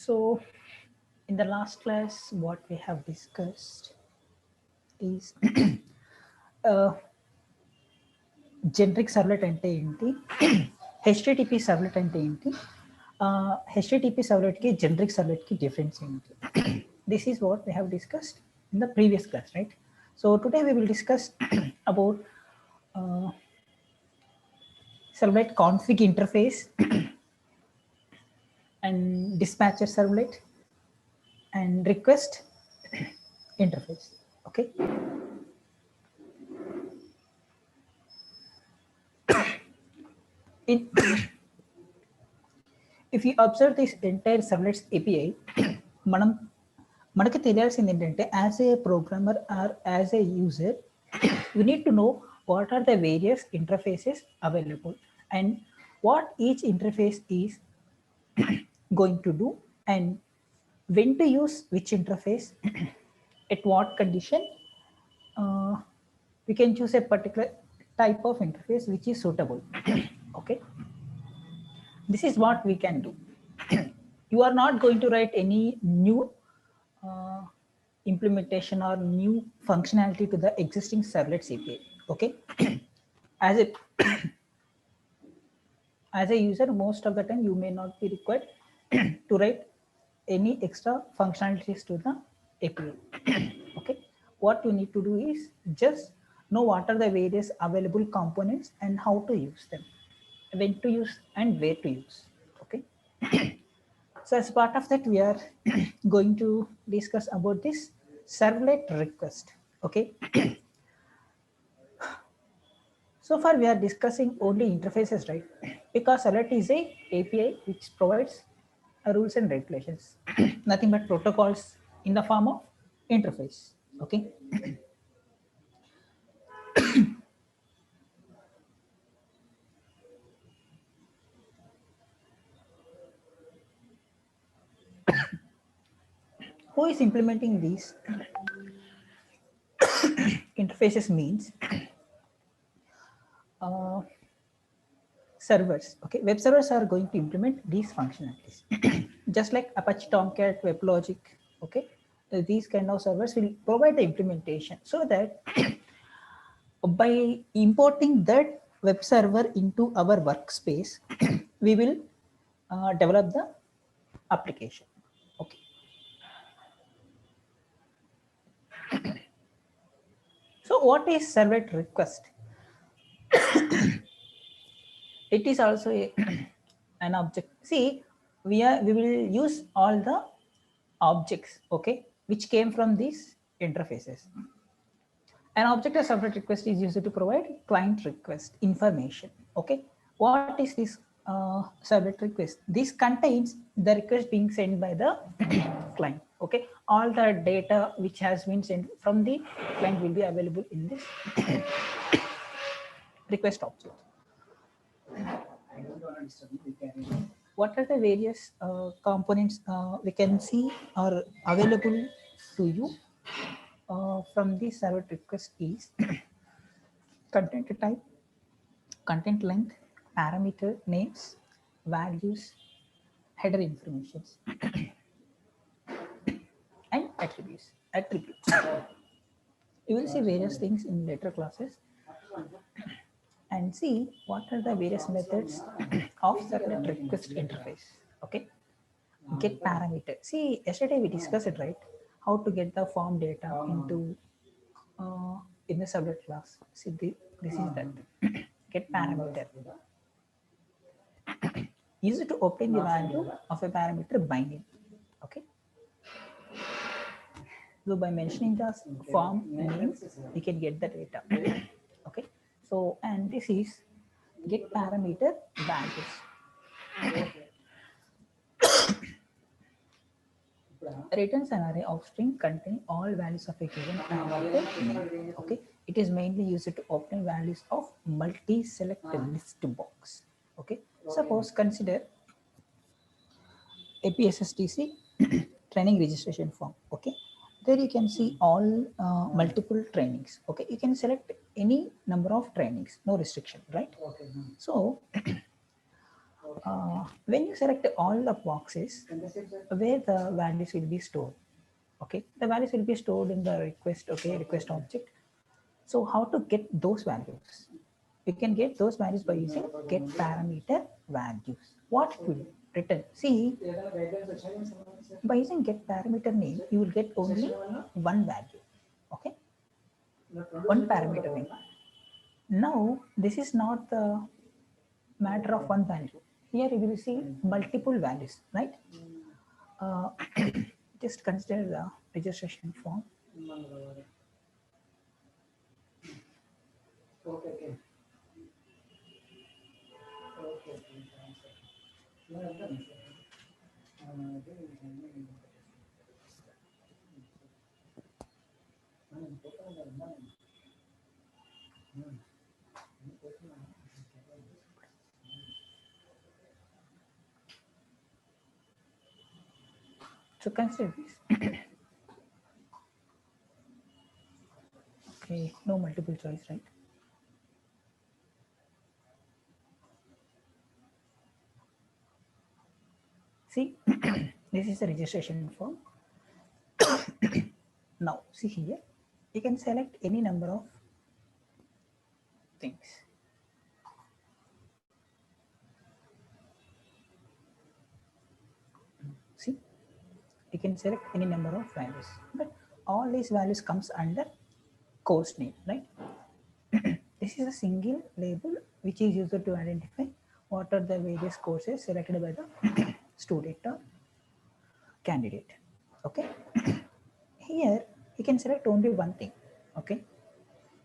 So in the last class, what we have discussed is uh, generic servlet అంటే ఏంటి, HTTP servlet అంటే ఏంటి, HTTP సర్వ్లెట్కి generic సర్వ్లెట్కి difference ఏంటి. This is what we have discussed in the previous class, right? So today we will discuss about servlet config interface and dispatcher servlet and request interface. Okay. In if you observe this entire servlets API, మనకి తెలియాల్సింది ఏంటంటే as a programmer or as a user we need to know what are the various interfaces available and what each interface is going to do and when to use which interface at what condition. We can choose a particular type of interface which is suitable. Okay, this is what we can do. You are not going to write any new implementation or new functionality to the existing servlets API. Okay, as a as a user, most of the time you may not be required to write any extra functionalities to the API. Okay, what you need to do is just know what are the various available components and how to use them, when to use and where to use. Okay, so as part of that, we are going to discuss about this servlet request. Okay, so far we are discussing only interfaces, right? Because servlet is a API which provides rules and regulations, nothing but protocols in the form of interface. Okay. Who is implementing these interfaces means servers. Okay, web servers are going to implement these functionalities just like Apache Tomcat, WebLogic. Okay, these kind of servers will provide the implementation so that by importing that web server into our workspace we will develop the application. Okay, so what is servlet request? It is also an object. See, we will use all the objects, okay, which came from these interfaces. An object of servlet request is used to provide client request information. Okay, what is this servlet request? This contains the request being sent by the client. Okay, all the data which has been sent from the client will be available in this request object. What are the various components we can see are available to you from this servlet request is content type, content length, parameter names, values, header information, and attributes. You will see various things in later classes and see what are the various methods of servlet request interface. Okay, get parameter. See, yesterday we discussed it, right? How to get the form data into in the servlet class. See, this is that. Get parameter. Use it to obtain the value of a parameter binding. Okay. So by mentioning the form name, we can get the data. Okay. So, and this is get parameter values. Returns an array of string containing all values of a given parameter name. Okay. It is mainly used to obtain values of multi-select list box. Okay. Suppose consider APSSTC training registration form. Okay, there you can see all multiple trainings. Okay, you can select any number of trainings, no restriction, right? Okay. So When you select all the boxes where the values will be stored, okay, the values will be stored in the request, okay, request object. So how to get those values? You can get those values by using get parameter values. What it will return? See, by using get parameter name, you will get only one value, okay, one parameter name. Now, this is not the matter of one value. Here you will see multiple values, right? Uh, just consider the registration form. So consider this. Okay, no multiple choice, right? See, this is the registration form. Now, see here, you can select any number of things. See, you can select any number of values, but all these values comes under course name, right? This is a single label which is used to identify what are the various courses selected by the student or candidate. Okay. Here you can select only one thing. Okay.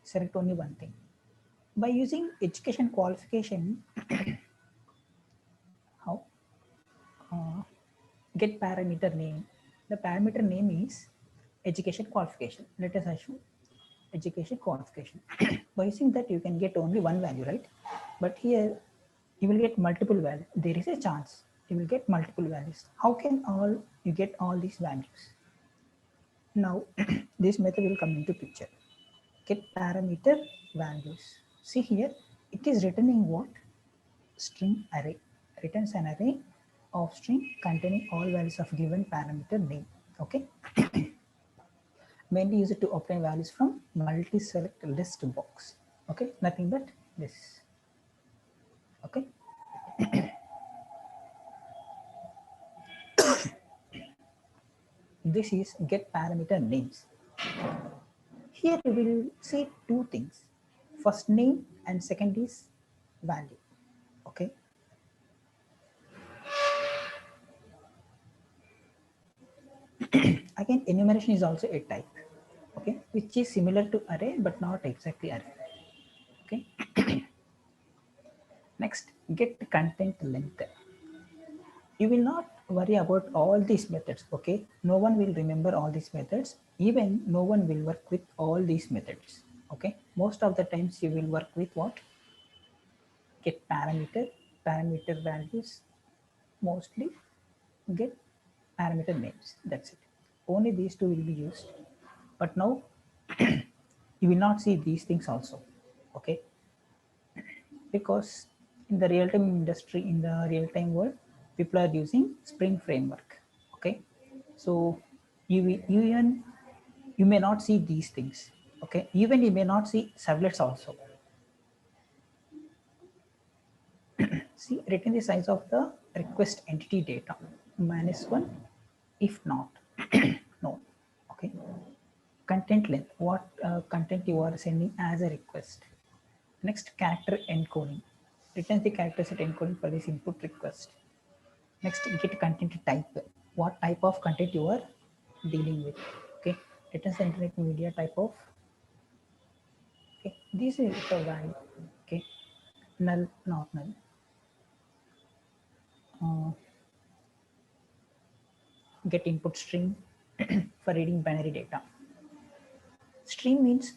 Select only one thing. By using education qualification, how? Get parameter name. The parameter name is education qualification. Let us assume education qualification. By using that, you can get only one value, right? But here you will get multiple values. There is a chance you will get multiple values. How can all you get all these values? Now this method will come into picture. Get parameter values. See here, it is returning what? String array. Returns an array of string containing all values of given parameter name. Okay. Mainly use it to obtain values from multi-select list box. Okay, nothing but this. Okay. This is get parameter names. Here you will see two things. First name and second is value. Okay. Again, enumeration is also a type. Okay, which is similar to array but not exactly array. Okay. Next, get content length. You will not worry about all these methods. Okay, no one will remember all these methods. Even no one will work with all these methods. Okay, most of the times you will work with what? Get parameter values, mostly get parameter names. That's it. Only these two will be used. But now you will not see these things also. Okay, because in the real-time industry, in the real-time world, people are using Spring framework. Okay, so you may not see these things. Okay, even you may not see servlets also. See, return the size of the request entity data -1 if not no. Okay, content length, what content you are sending as a request. Next, character encoding, returns the character set encoding for this input request. Next, get content type, what type of content you are dealing with. Okay, returns the internet media type of. Okay, this is the value. Okay, null, not null. Get input string for reading binary data. Stream means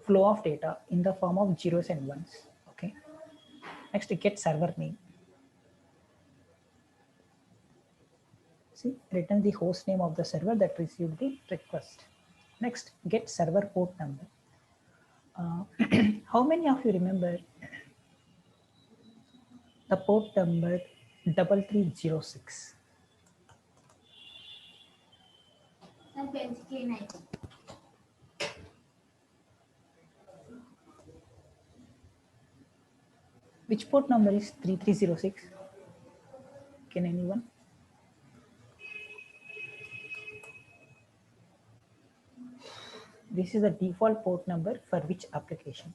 flow of data in the form of zeros and ones. Okay. Next, get server name. See, return the host name of the server that received the request. Next, get server port number. How many of you remember the port number 3306. Which port number is 3306? Can anyone? This is the default port number for which application?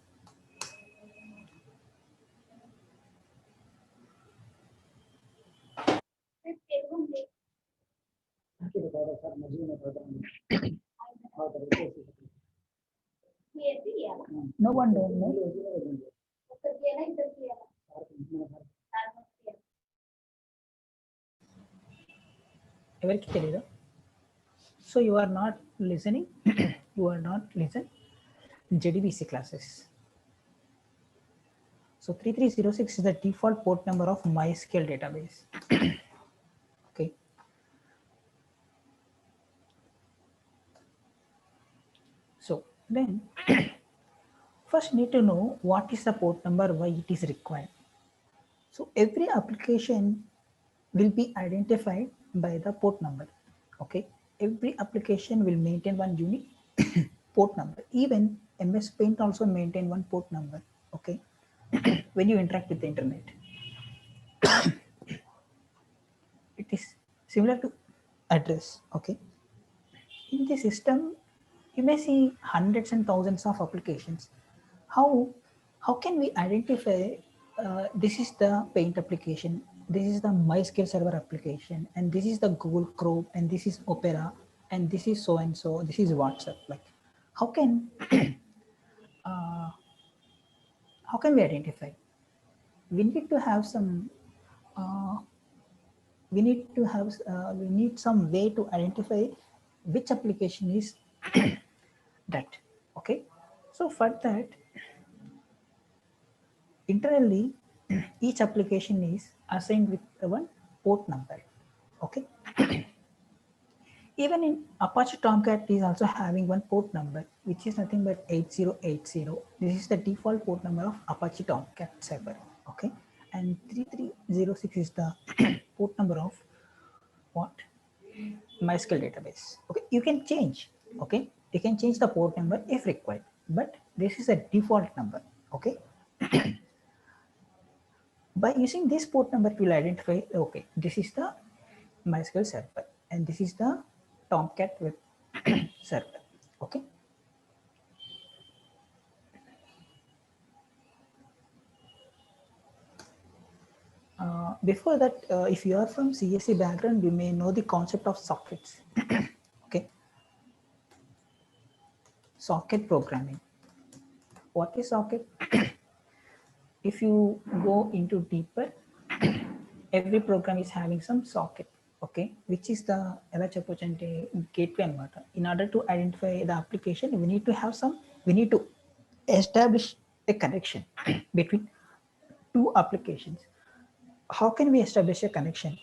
No one don't know. ఎవరికి తెలీదా? So you are not listening. You are not listen JDBC classes. So 3306 is the default port number of MySQL database. Okay. So then first need to know what is the port number, why it is required. So every application will be identified by the port number. Okay. Every application will maintain one unique port number. Even MS Paint also maintain one port number. Okay. When you interact with the internet, it is similar to address. Okay. In the system, you may see hundreds and thousands of applications. How can we identify this is the Paint application, this is the MySQL Server application, and this is the Google Chrome, and this is Opera, and this is so and so, this is WhatsApp? Like, how can we identify? We need to have some we need some way to identify which application is that. Okay, so for that, internally each application is assigned with one port number. Okay. Even in Apache Tomcat is also having one port number, which is nothing but 8080. This is the default port number of Apache Tomcat server. Okay, and 3306 is the port number of what? MySQL database. Okay, you can change. Okay, you can change the port number if required, but this is a default number. Okay. By using this port number, you will identify, okay, this is the MySQL server and this is the Tomcat web server. Okay. Before that, if you are from CSE background, you may know the concept of sockets. Okay. Socket programming. What is socket? If you go into deeper, every program is having some socket. Okay, which is the gateway anamata. In order to identify the application, we need to establish a connection between two applications. How can we establish a connection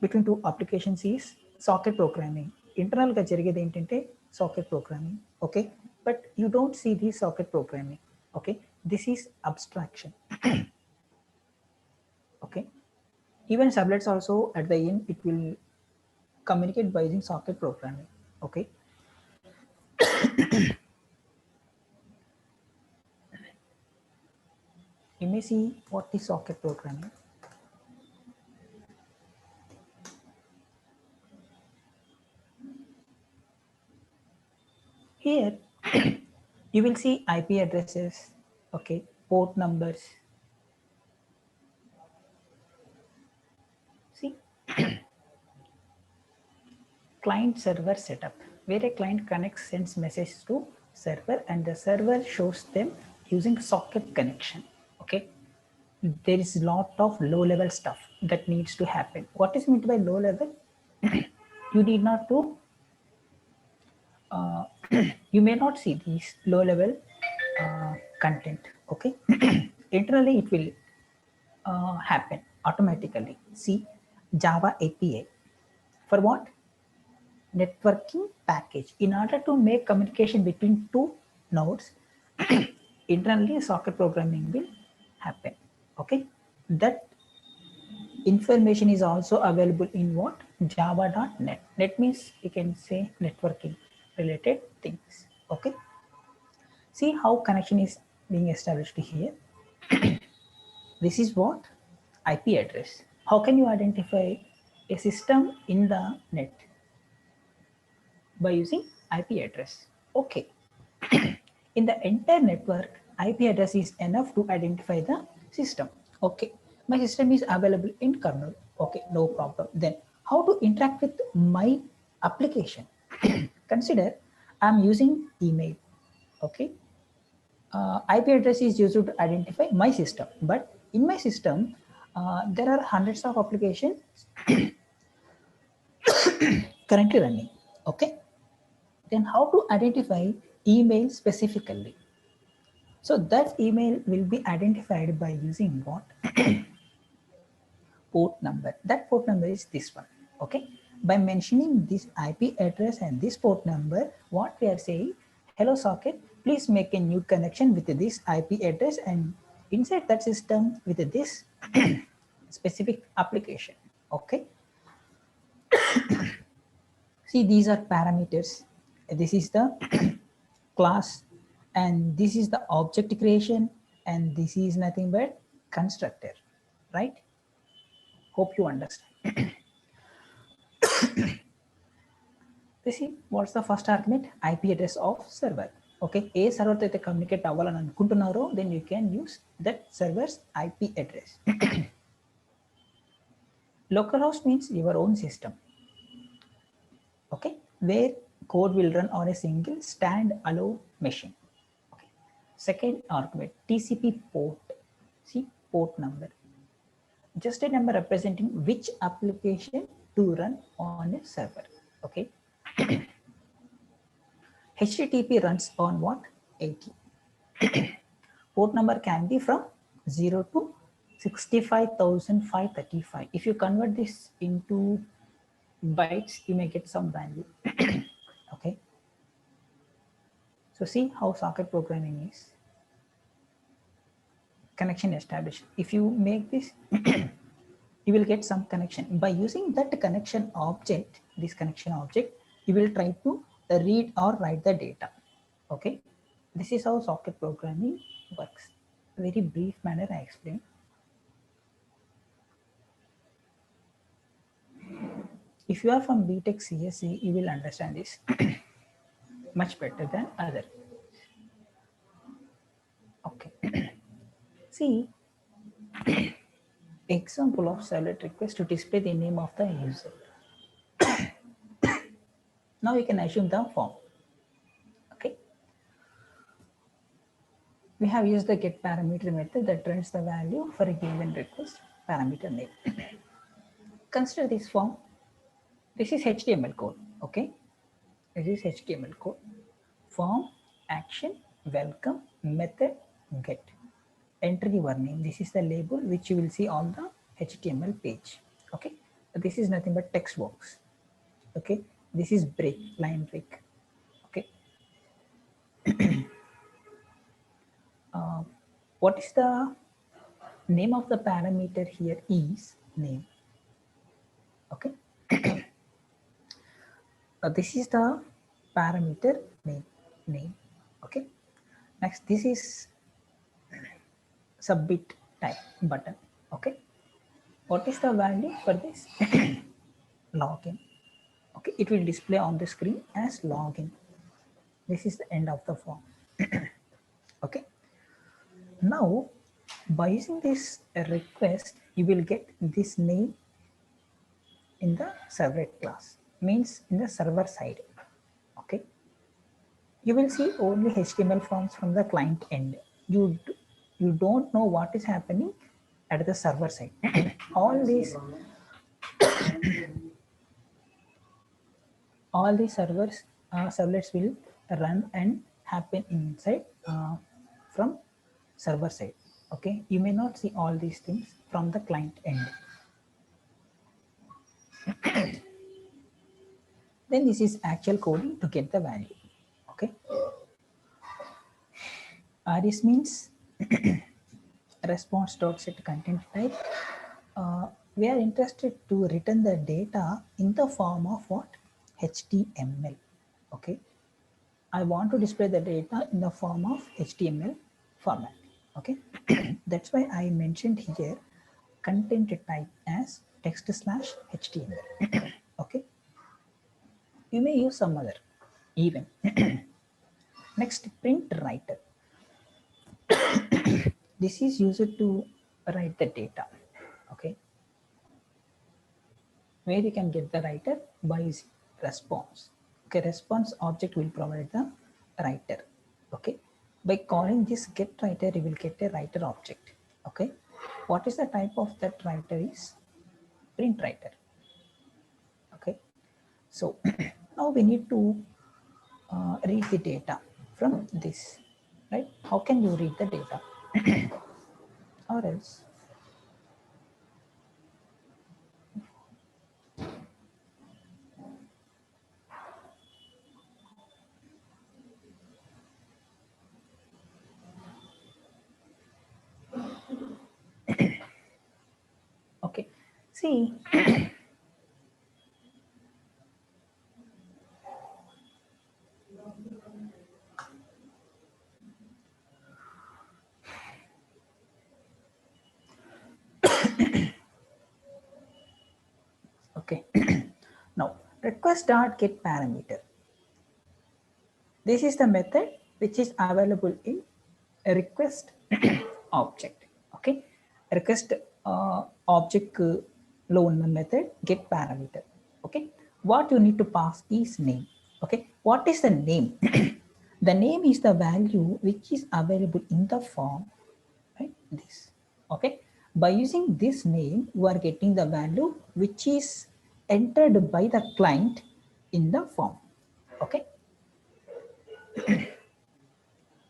between two applications? Is socket programming. Internal ga jarigedi entante socket programming. Okay, but you don't see the socket programming. Okay, this is abstraction. Okay, even sublets also at the end it will communicate by using socket programming. Okay. You may see what is socket programming. Here you will see IP addresses, okay, port numbers. See, client server setup, where a client connects, sends message to server, and the server shows them using socket connection. Okay, there is a lot of low level stuff that needs to happen. What is meant by low level? You need not to you may not see these low level content. Okay. Internally it will happen automatically. See, Java API for what? Networking package. In order to make communication between two nodes, internally socket programming will happen. Okay, that information is also available in what? Java.net. Net means you can say networking related things. Okay. See how connection is being established here. This is what? IP address. How can you identify a system in the net? By using IP address. Okay. In the entire network, IP address is enough to identify the system. Okay. My system is available in kernel. Okay, no problem. Then how to interact with my application? Consider I'm using email. Okay. IP address is used to identify my system, but in my system, there are hundreds of applications currently running. Okay. Then how to identify email specifically? So that email will be identified by using what? Port number. That port number is this one. Okay. By mentioning this IP address and this port number, what we are saying, hello socket, please make a new connection with this IP address and inside that system with this specific application. Okay. See, these are parameters. This is the class and this is the object creation and this is nothing but constructor, right? Hope you understand. This is what's the first argument? IP address of server. Okay, a server to communicate అవ్వాలని అనుకుంటున్నారో then you can use that server's IP address. Localhost means your own system. Okay, where code will run on a single stand-alone machine. Okay. Second argument, TCP port. See, port number. Just a number representing which application to run on a server. Okay. HTTP runs on what? 80. Port number can be from 0 to 65,535. If you convert this into bytes, you may get some value. Okay. So see how socket programming is. Connection established. If you make this, you will get some connection. By using that connection object, this connection object, you will try to read or write the data. Okay. This is how socket programming works. Very brief manner I explain. If you are from BTech CSE, you will understand this much better than other. Okay. See, example of servlet request to display the name of the user. Now you can assume the form. Okay. We have used the get parameter method that returns the value for a given request parameter name. Consider this form. This is HTML code. Okay. This is HTML code. Form, action, welcome, method, get. Enter your name. This is the label which you will see on the HTML page. Okay. This is nothing but text box. Okay. This is break, line break. Okay. What is the name of the parameter here is name. Okay. This is the parameter name. Okay. Next, this is submit type button. Okay. What is the value for this? Login. Okay, it will display on the screen as login. This is the end of the form. Okay. Now, by using this request, you will get this name in the servlet class, means in the server side. Okay. You will see only HTML forms from the client end. You don't know what is happening at the server side. all these servlets will run and happen inside from server side. Okay, you may not see all these things from the client end. Then this is actual coding to get the value. Okay. This means response.set content type. we are interested to return the data in the form of what? HTML. Okay. I want to display the data in the form of HTML format. Okay. That's why I mentioned here content type as text/HTML. Okay. You may use some other even. Next, print writer. This is used to write the data. Okay. Where you can get the writer by using response. Okay, response object will provide the writer. Okay, by calling this get writer, you will get a writer object. Okay, what is the type of that writer is print writer. Okay, so now we need to read the data from this, right? How can you read the data? Or else okay, see. Okay, now request.get parameter. This is the method which is available in a request object. Okay, request object loan method get parameter. Okay, what you need to pass is name. Okay, what is the name? The name is the value which is available in the form, right? This. Okay, by using this name, you are getting the value which is entered by the client in the form. Okay.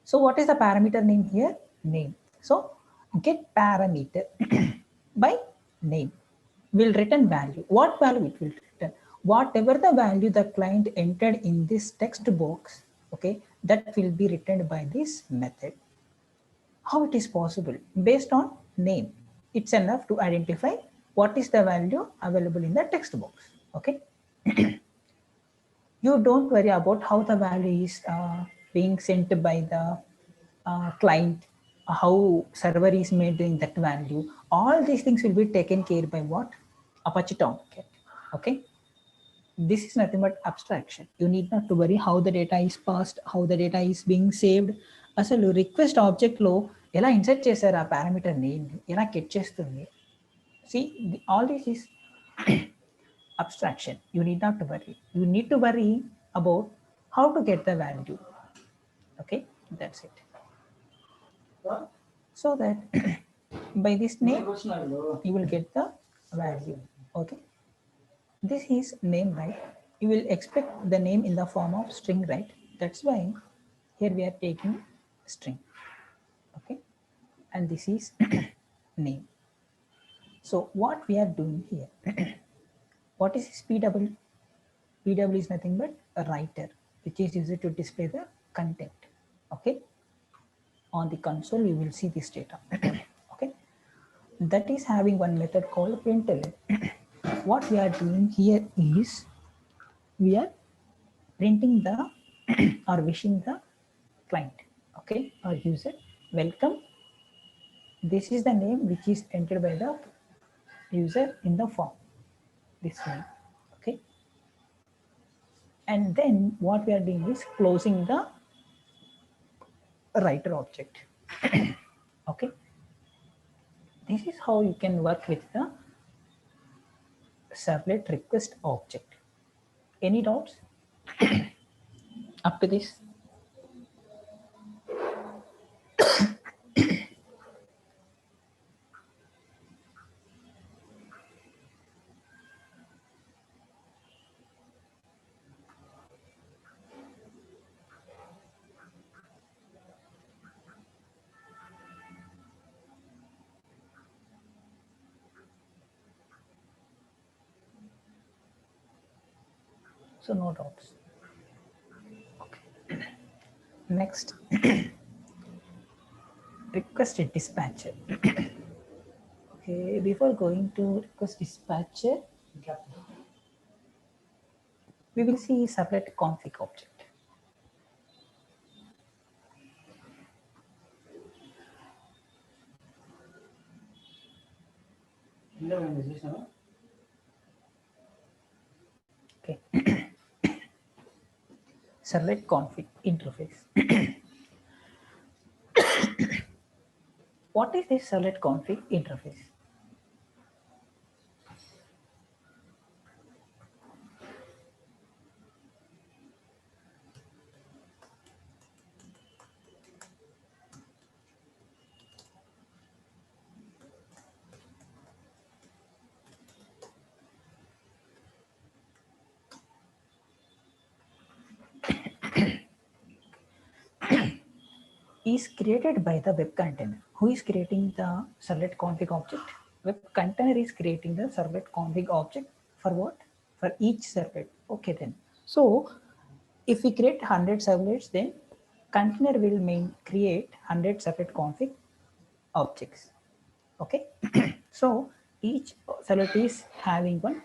So what is the parameter name here? Name. So get parameter by name will return value. What value it will return? Whatever the value the client entered in this text box, okay, that will be returned by this method. How it is possible? Based on name. It's enough to identify what is the value available in the text box. Okay. You don't worry about how the value is being sent by the client, how server is made in that value. All these things will be taken care by what? Apache Tomcat. Okay. This is nothing but abstraction. You need not to worry how the data is passed, how the data is being saved. అసలు request ఆబ్జెక్ట్లో ఎలా insert చేశారు ఆ parameter name ఎలా get చేస్తుంది. See, all this is abstraction. You need not to worry. You need to worry about how to get the value. Okay, that's it. So that by this name you will get the value. Okay, this is name, right? You will expect the name in the form of string, right? That's why here we are taking string. Okay, and this is name. So what we are doing here, what is this PW? PW is nothing but a writer, which is used to display the content. Okay, on the console we will see this data. Okay, that is having one method called println. What we are doing here is we are printing the or wishing the client, okay, or user welcome. This is the name which is entered by the user in the form, this name. Okay, and then what we are doing is closing the writer object. Okay, this is how you can work with the servlet request object. Any doubts up to this? So no doubts. Okay. Next, request dispatcher. Okay. Okay, before going to request dispatcher, we will see servlet config object. Okay. Servlet config interface. What is this servlet config interface? Is created by the web container. Who is creating the servlet config object? Web container is creating the servlet config object for what? For each servlet. Okay then. So if we create 100 servlets, then container will create 100 servlet config objects. Okay. So each servlet is having one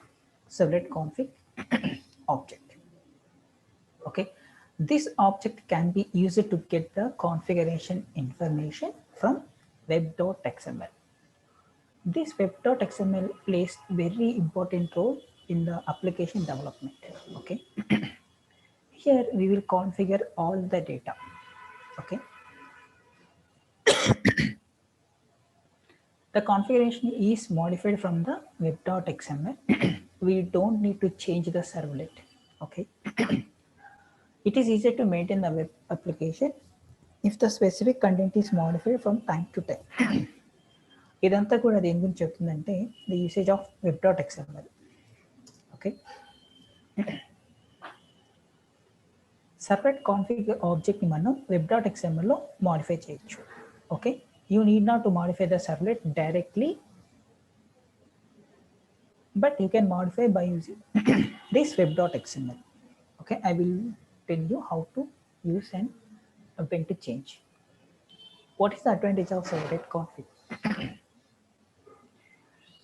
servlet config object. Okay, this object can be used to get the configuration information from web.xml. This web.xml plays very important role in the application development. Okay, here we will configure all the data. Okay, the configuration is modified from the web.xml. We don't need to change the servlet. Okay. It is easier to maintain the web application if the specific content is modified from time to time. ఇదంతా కూడా దేని గురించి చెప్తుందంటే the usage of web.xml. Okay, separate config ఆబ్జెక్ట్ని మనం web.xml లో modify చేయొచ్చు. Okay, you need not to modify the servlet directly, but you can modify by using this web.xml. Okay, I will tell you how to use and when to change. What is the advantage of servlet config?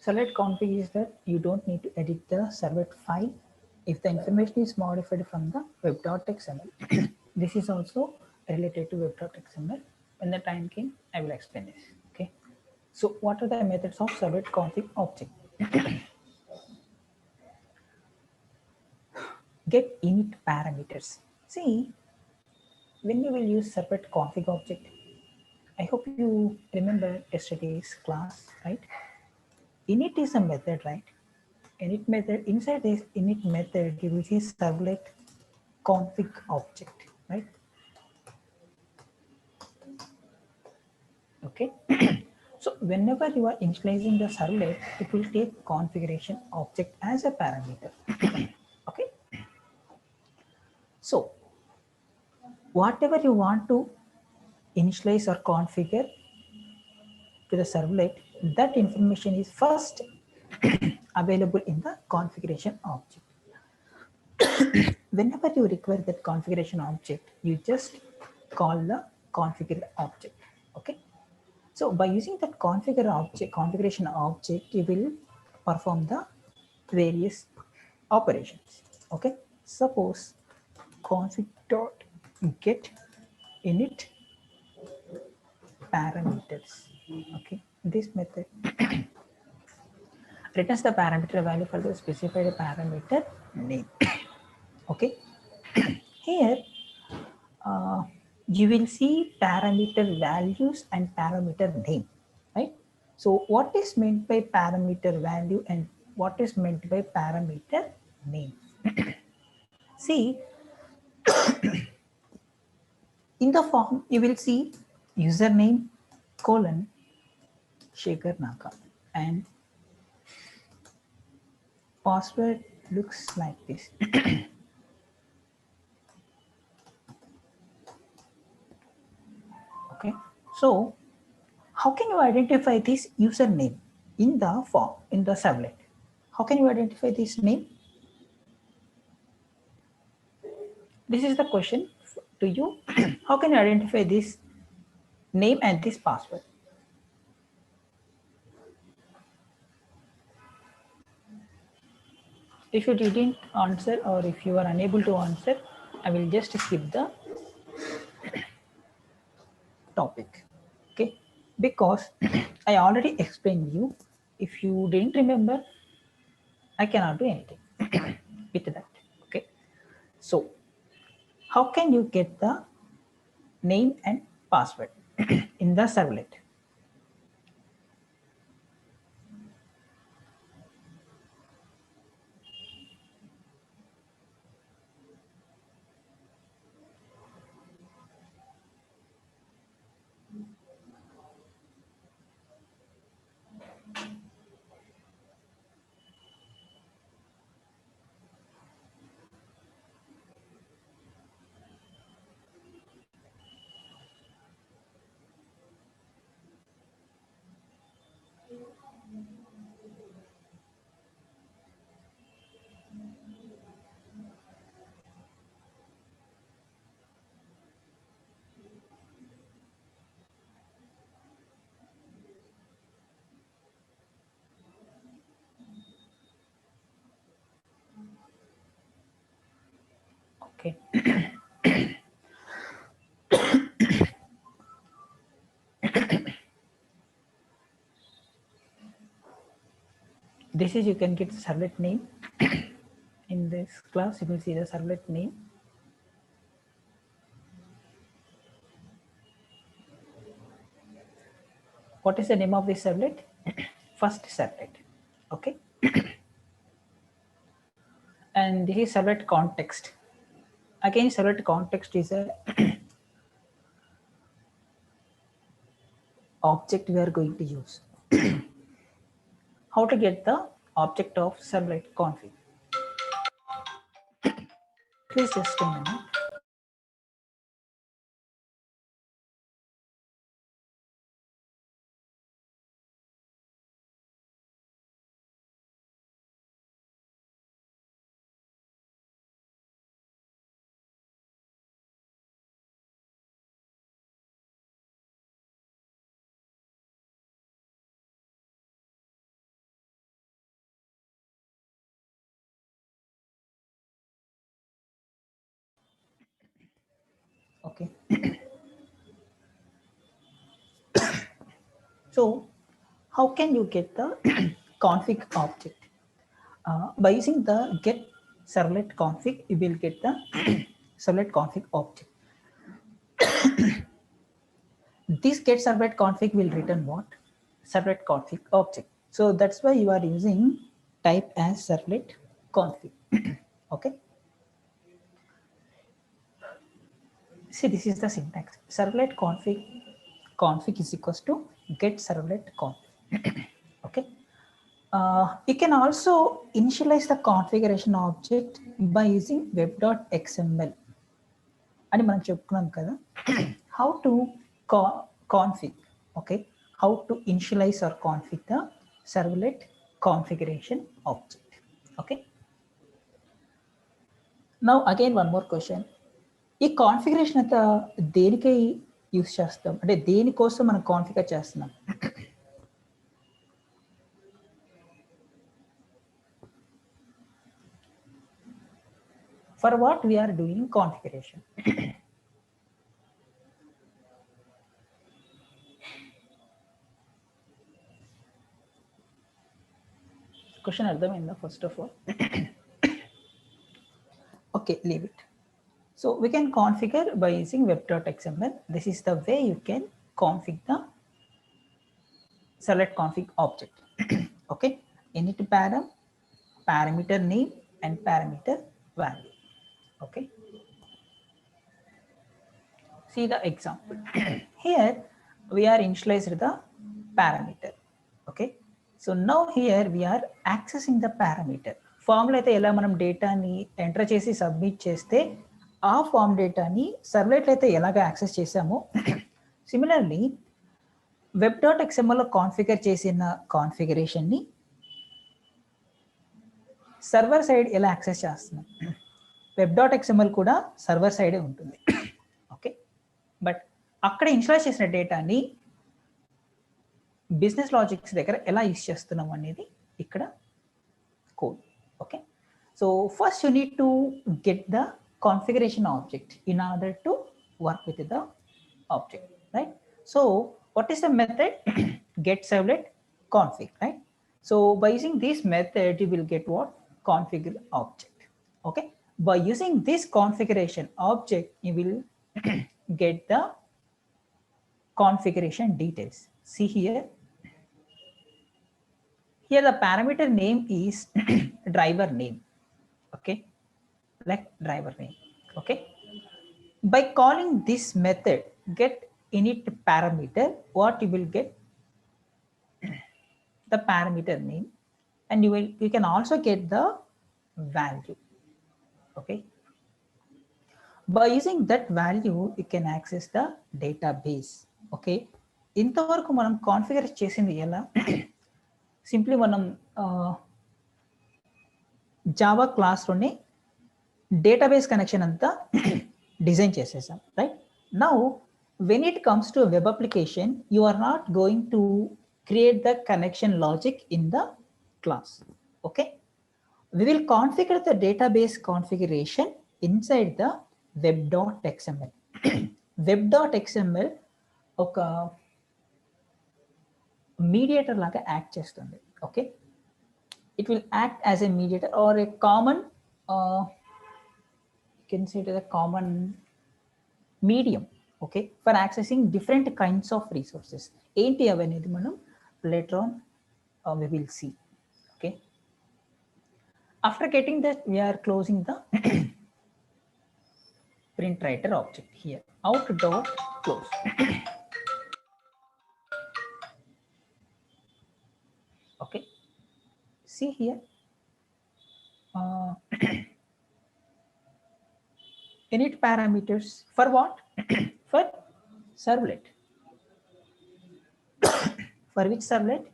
Servlet config is that you don't need to edit the servlet file if the information is modified from the web.xml. This is also related to web.xml. When the time came, I will explain this. Okay, so what are the methods of servlet config object? Get init parameters. See, when you will use servlet config object, I hope you remember yesterday's class, right? Init is a method, right? Init method, inside this init method, you will see servlet config object, right? Okay. So whenever you are initializing the servlet, it will take configuration object as a parameter. Okay. So whatever you want to initialize or configure to the servlet, that information is first available in the configuration object. Whenever you require that configuration object, you just call the configure object. Okay, so by using that configuration object, you will perform the various operations. Okay, suppose config.get init parameters. Okay, this method returns the parameter value for the specified parameter name. Okay, here you will see parameter values and parameter name, right? So what is meant by parameter value and what is meant by parameter name? See, in the form you will see username colon Shekhar Naka and password looks like this. Okay, so how can you identify this username in the form, in the servlet? How can you identify this name? This is the question to you. How can you identify this name and this password? If you didn't answer or if you are unable to answer, I will just skip the topic. Okay, because I already explained you. If you didn't remember, I cannot do anything with that. Okay, so how can you get the name and password in the servlet? Okay. This is, you can get servlet name. In this class, you will see the servlet name. What is the name of this servlet? First servlet. Okay. And this is servlet context. Again, servlet context is a object we are going to use. How to get the object of servlet config? Please just a minute. Okay. So how can you get the config object? By using the get servlet config, you will get the servlet config object. This get servlet config will return what? Servlet config object. So that's why you are using type as servlet config. Okay. See, this is the syntax. Servlet config is equals to get servlet config. Okay. You can also initialize the configuration object by using web.xml. అని మనం చెప్పుకున్నాం కదా, how to config, okay, how to initialize or config the servlet configuration object. Okay. Now again one more question. ఈ configuration అంతా దేనికై use చేస్తాం, అంటే దేనికోసం మనం కాన్ఫిగర్ చేస్తున్నాం? For what we are doing configuration? Question అర్థమైందా first of all? Okay, leave it. So we can configure by using web.xml. This is the way you can configure the servlet config object. Okay, init param, parameter name and parameter value. Okay, see the example. Here we are initialized the parameter. Okay, so now here we are accessing the parameter. ఫామ్లో అయితే ఎలా మనం డేటాని enter చేసి submit చేస్తే ఆ form డేటాని సర్వ్లెట్లో అయితే ఎలాగ యాక్సెస్ చేసామో, సిమిలర్లీ web.xml లో కాన్ఫిగర్ చేసిన కాన్ఫిగరేషన్ని సర్వర్ సైడ్ ఎలా యాక్సెస్ చేస్తున్నాం? web.xml కూడా సర్వర్ సైడే ఉంటుంది. ఓకే, బట్ అక్కడ ఇన్స్టాల్ చేసిన డేటాని బిజినెస్ లాజిక్స్ దగ్గర ఎలా యూస్ చేస్తున్నాం అనేది ఇక్కడ code. Okay, So first you need to get the configuration object in order to work with the object, right? So what is the method? Get servlet config, right? So by using this method you will get what? Configure object. Okay, by using this configuration object you will get the configuration details. See here, here the parameter name is driver name. Okay, like driver name. Okay, by calling this method get init parameter, what you will get? The parameter name, and you can also get the value. Okay, by using that value you can access the database. Okay, ఇంతవరకు మనం configure చేసింది ఎలా? Simply మనం Java క్లాస్లోనే database connection అంతా design చేసేసాం, right? Now when it comes to a web application, you are not going to create the connection logic in the class. Okay, we will configure the database configuration inside the web.xml. web.xml ఒక mediator లాగా act చేస్తుంది. Okay, it will act as a mediator or a common you can say it as a common medium, okay, for accessing different kinds of resources. ఏంటి అవనేది మనం later on we will see. Okay, after getting that we are closing the print writer object here, out dot close. Okay, see here, init parameters for what? For servlet. For which servlet?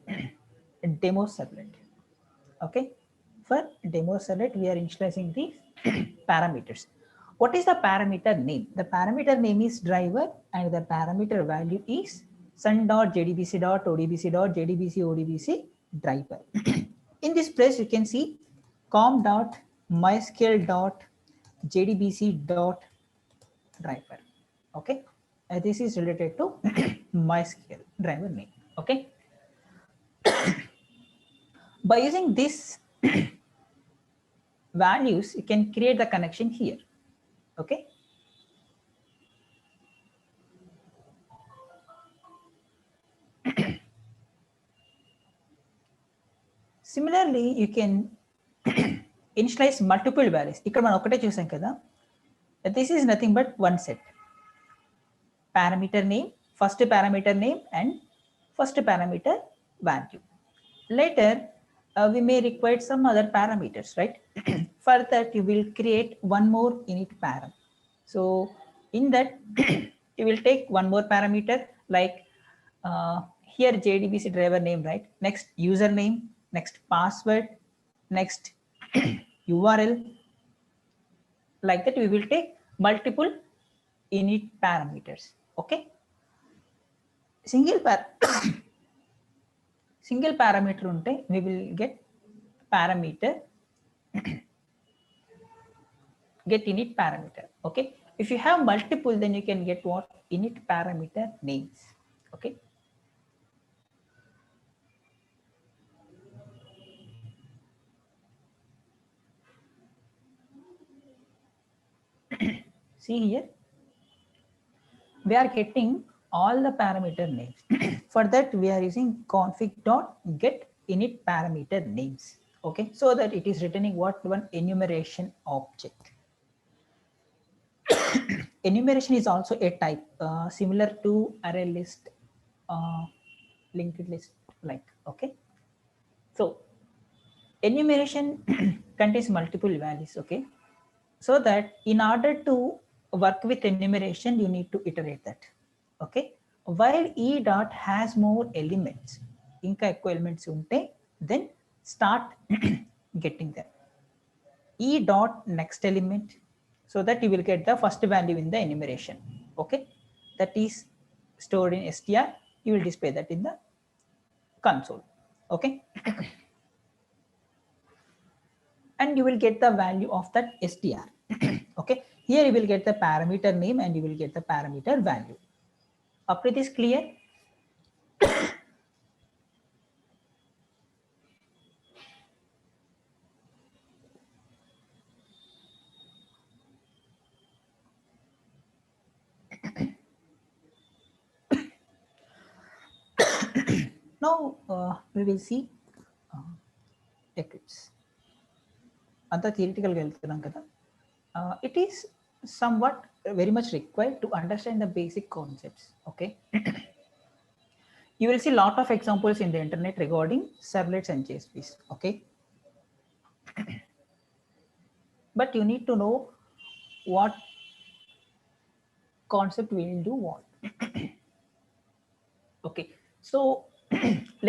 Demo servlet. Okay, for demo servlet we are initializing the parameters. What is the parameter name? The parameter name is driver and the parameter value is sun.jdbc.odbc.jdbc driver. In this place you can see com.mysql.jdbc.driver. Okay, this is related to MySQL driver name. Okay, by using this values you can create the connection here. Okay, similarly you can initialize multiple values. ఇక్కడ మనం ఒకటే చూసాం కదా, this is nothing but one set. Parameter name, first parameter name and first parameter value. Later we may require some other parameters, right? For that you will create one more init param. So in that you will take one more parameter like here JDBC driver name, right? Next username, next password, next URL. Like that we will take multiple init parameters. Okay, single parameter unte we will get parameter get init parameter. Okay, if you have multiple then you can get what? Init parameter names. Okay, see here we are getting all the parameter names. For that we are using config.get init parameter names. Okay, so that it is returning what? One enumeration object. Enumeration is also a type similar to array list, linked list, like. Okay, so enumeration contains multiple values. Okay, so that in order to work with enumeration you need to iterate that. Okay, while e dot has more elements, inka ekku elements unte, then start getting them. E dot next element, so that you will get the first value in the enumeration. Okay, that is stored in str. You will display that in the console. Okay, and you will get the value of that str. Okay, here you will get the parameter name and you will get the parameter value. Up to this clear? Now we will see Eclipse. Anta theoretical ga veltunam kada. It is somewhat very much required to understand the basic concepts. Okay. You will see a lot of examples in the internet regarding servlets and JSPs. Okay. But you need to know what concept will do what. Okay. So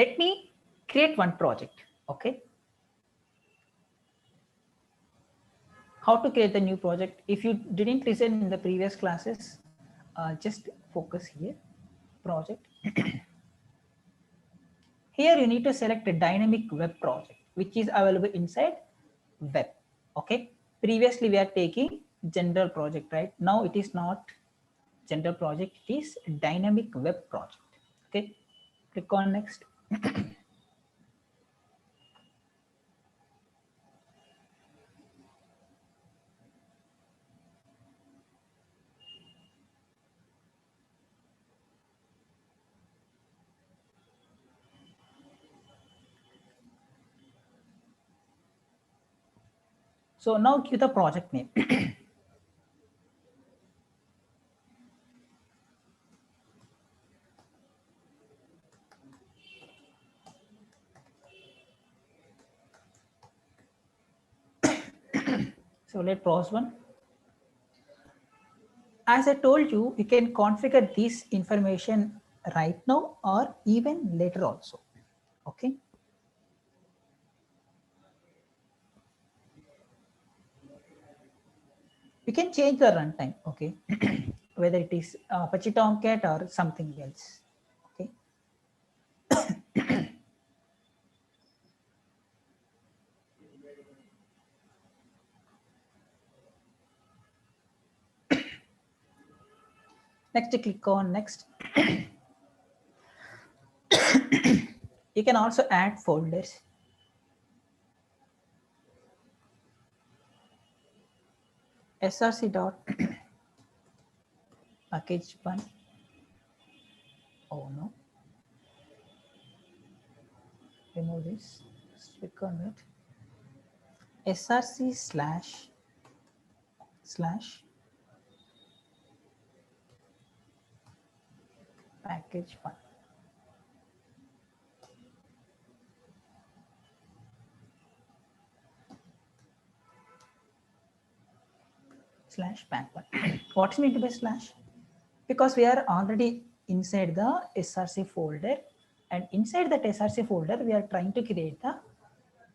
let me create one project. Okay. How to create the new project? If you didn't listen in the previous classes, just focus here. Project. Here you need to select a dynamic web project, which is available inside web. Okay. Previously we are taking general project, right? Now it is not general project, it is dynamic web project. Okay. Click on next. So now give the project name. So let pause one. As I told you, you can configure this information right now or even later also. Okay. You can change the runtime. Okay. Whether it is Apache Tomcat or something else. Okay. Next, click on next. You can also add folders. src dot package one. Oh no. Remove this. Click on it. src slash package one. Slash pack one. What's meant by slash? Because we are already inside the src folder, and inside that src folder we are trying to create the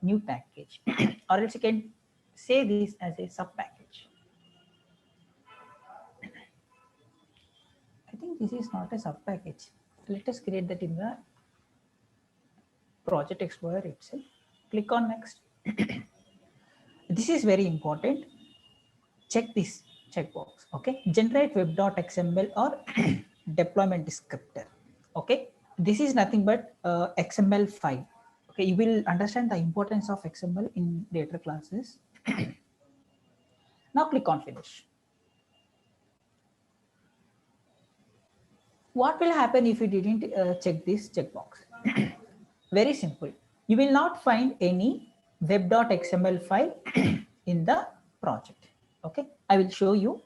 new package. Or else you can say this as a sub package. I think this is not a sub package. Let us create that in the project explorer itself. Click on next. This is very important. Check this checkbox. Okay. Generate web.xml or deployment descriptor. Okay. This is nothing but XML file. Okay. You will understand the importance of XML in later classes. Now click on finish. What will happen if you didn't check this checkbox? Very simple. You will not find any web.xml file in the project. Okay. I will show you.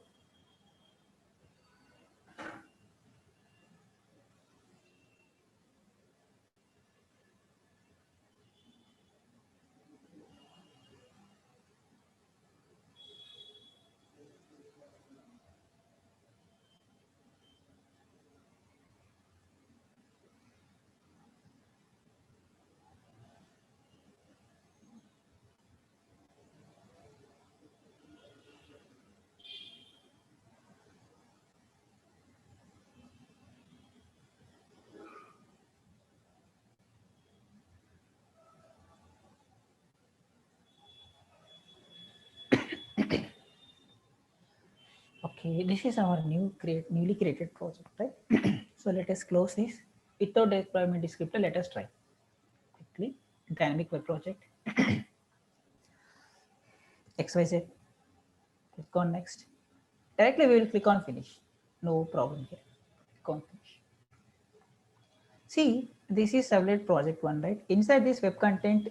Okay, this is our newly created project, right? So let us close this. Without deployment descriptor, let us try quickly. Dynamic web project. XYZ. Click on next. Directly we will click on finish. No problem here. Click on finish. See, this is servlet project one, right? Inside this web content,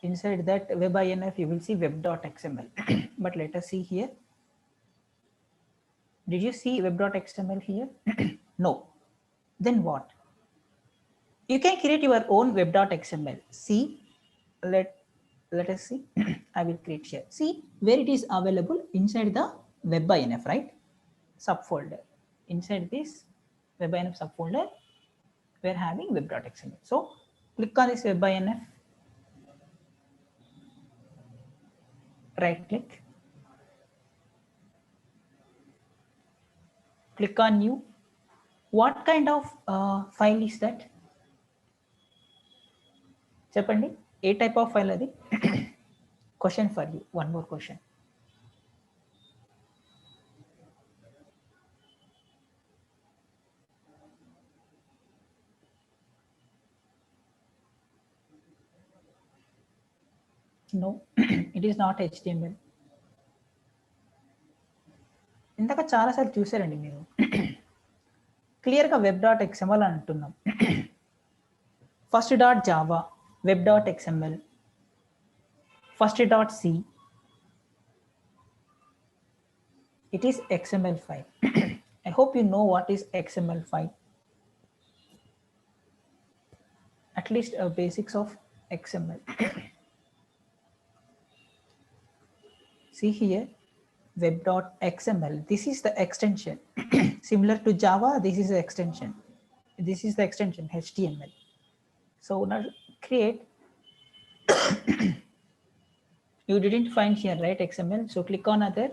inside that web.inf, you will see web.xml. But let us see here. Did you see web.xml here? No. Then what? You can create your own web.xml. See, let us see. I will create here. See where it is available inside the web.inf, right? Subfolder. Inside this web.inf subfolder, we're having web.xml. So click on this web.inf, right click, click on new. What kind of file is that? చెప్పండి ఏ type of file అది? Question for you, one more question. No, it is not HTML. ఇందాక చాలాసార్లు చూసారండి మీరు. క్లియర్గా web.xml అంటున్నాం. first.java, web.xml, first.c. It is XML file. I hope you know what is XML file. At least basics of XML. See here, web.xml. This is the extension. Similar to Java, this is the extension. This is the extension, HTML. So now create. You didn't find here, right, XML? So click on other,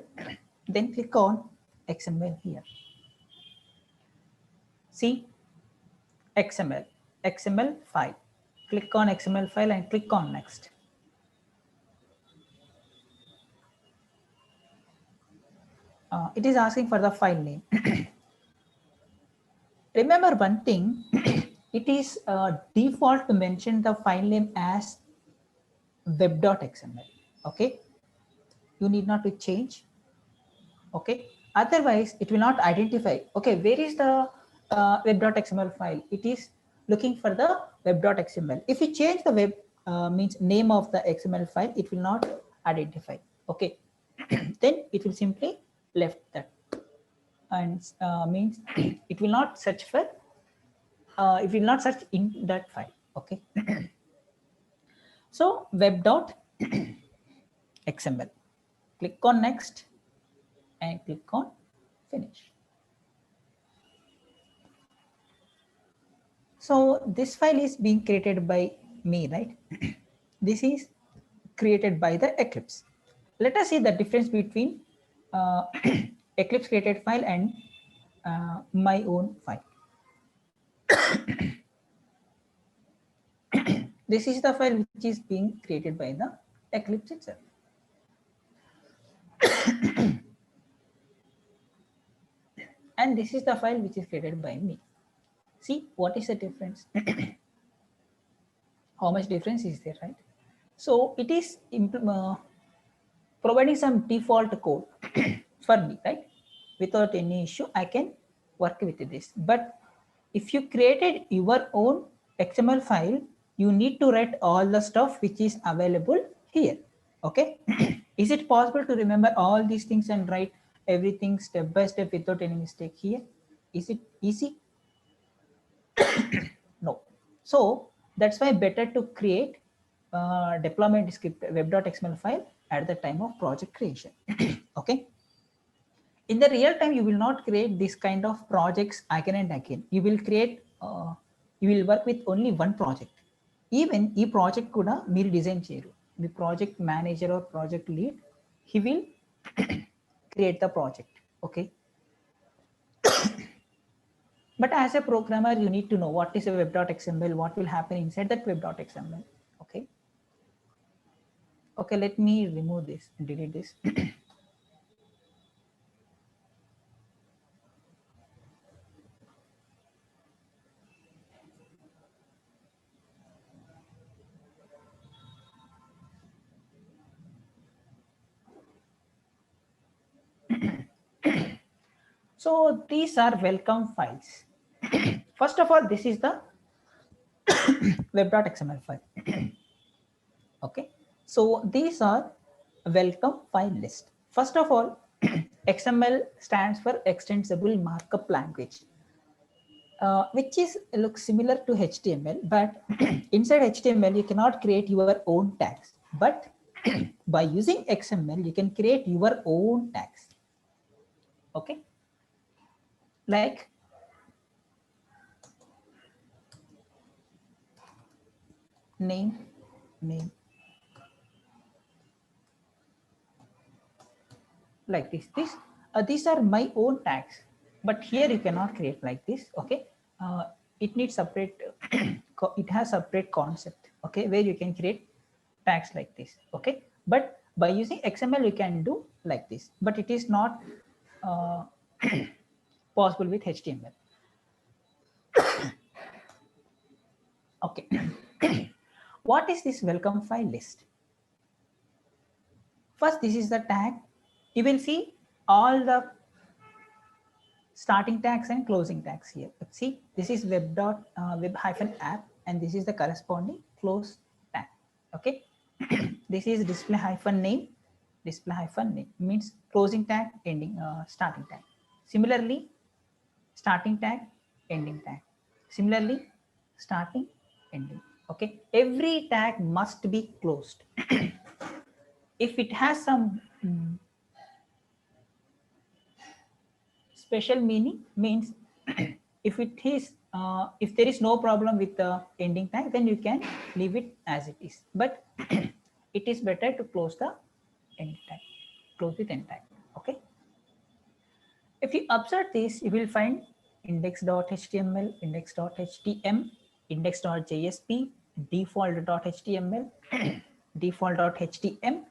then click on XML here. See, XML, XML file. Click on XML file and click on next. It is asking for the file name. Remember one thing, it is default to mention the file name as web.xml. Okay, you need not to change. Okay, otherwise it will not identify. Okay, where is the web.xml file? It is looking for the web.xml. If you change the web means name of the XML file, it will not identify. Okay, then it will simply left that, and means it will not search for it will not search in that file. Okay. So web.xml, click on next and click on finish. So this file is being created by me, right? This is created by the Eclipse. Let us see the difference between Eclipse created file and my own file. This is the file which is being created by the Eclipse itself. And this is the file which is created by me. See what is the difference? How much difference is there, right? So it is providing some default code for me, right? Without any issue, I can work with this. But if you created your own XML file, you need to write all the stuff which is available here. Okay. Is it possible to remember all these things and write everything step by step without any mistake here? Is it easy? No. So that's why better to create deployment script web.xml file at the time of project creation. Okay. In the real time, you will not create this kind of projects again and again. You will create you will work with only one project. Even e project kuda meer design cheyaru. The project manager or project lead, he will create the project. Okay. But as a programmer, you need to know what is a web.xml, what will happen inside that web.xml. Okay. Okay, let me remove this and delete this. So these are welcome files. First of all, this is the web.xml file. Okay, so these are welcome file list. First of all, XML stands for extensible markup language, which is looks similar to HTML, but inside HTML you cannot create your own tags. But by using XML you can create your own tags. Okay, like name, name, like this. These are my own tags, but here you cannot create like this. Okay, it needs separate. It has separate concept. Okay, where you can create tags like this. Okay, but by using XML you can do like this, but it is not uh, possible with HTML. Okay, what is this welcome file list? First, this is the tag. You will see all the starting tags and closing tags here. See, this is web-app, and this is the corresponding close tag. Okay, this is display-name. Display-name means closing tag, ending, starting tag. Similarly, starting tag, ending tag. Similarly, starting, ending. Okay, every tag must be closed. If it has some special meaning, means if it is if there is no problem with the ending tag, then you can leave it as it is, but it is better to close the end tag, close with end tag. Okay, if you observe this, you will find index.html, index.htm, index.jsp, default.html, default.htm,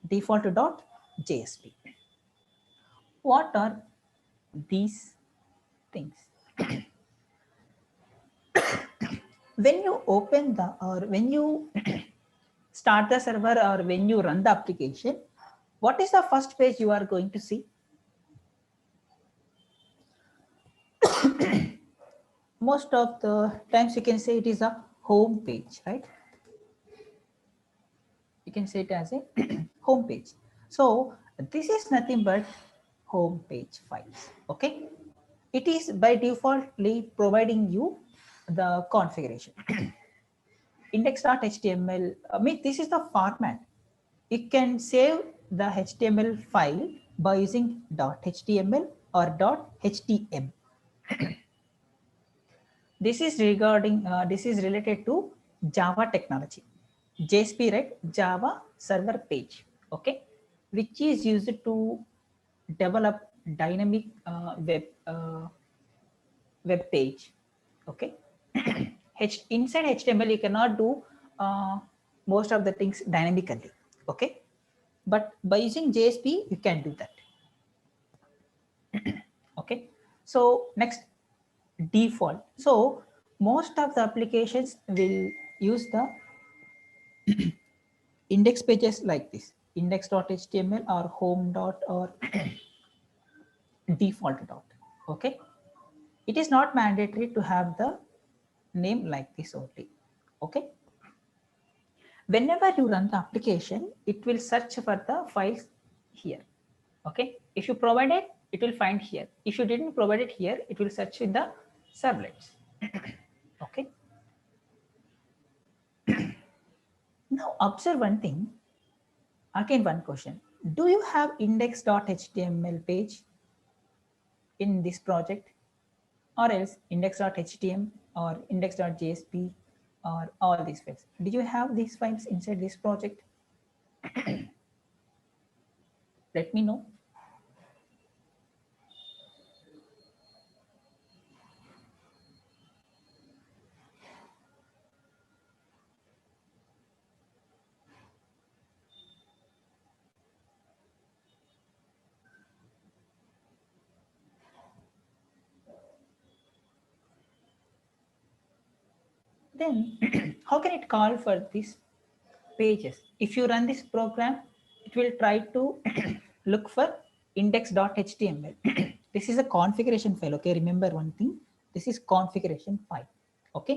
default.jsp. What are these things? When you open the, or when you start the server, or when you run the application, what is the first page you are going to see? Most of the times you can say it is a home page, right? You can say it as a home page. So this is nothing but home page files. Okay, it is by defaultly providing you the configuration. Index.html, I mean, this is the format. You can save the HTML file by using .html or .htm. This is regarding, this is related to Java technology. JSP, right? Java server page, okay, which is used to develop dynamic web page, okay. Inside HTML you cannot do most of the things dynamically, okay, but by using JSP you can do that. Okay, so next, default. So most of the applications will use the index pages like this, index.html or home dot or default dot. Okay, it is not mandatory to have the name like this only. Okay, whenever you run the application, it will search for the files here. Okay, if you provide it, it will find here. If you didn't provide it here, it will search in the servlets. Okay, now observe one thing. Again, one question. Do you have index.html page in this project, or else index.htm or index.jsp or all these files? Do you have these files inside this project? Let me know. Then how can it call for these pages? If you run this program, it will try to look for index.html. This is a configuration file. Okay, remember one thing, this is configuration file. Okay,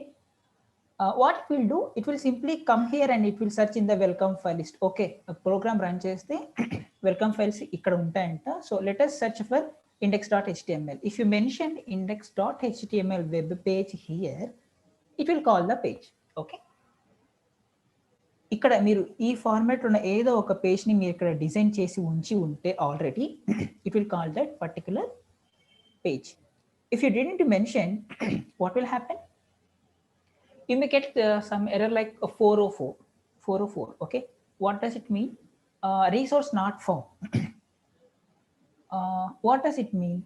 what it will do, it will simply come here and it will search in the welcome file list. Okay, a program run cheste welcome files ikkada untayanta. So let us search for index.html. If you mention index.html web page here, it will call the page. Okay, ఇక్కడ మీరు ఈ format ఉన్న ఏదో ఒక page ని మీరు ఇక్కడ design చేసి ఉంచి ఉంటే already it will call that particular page. If you didn't mention, what will happen? You may get some error like 404. Okay, what does it mean? Resource not found. What does it mean?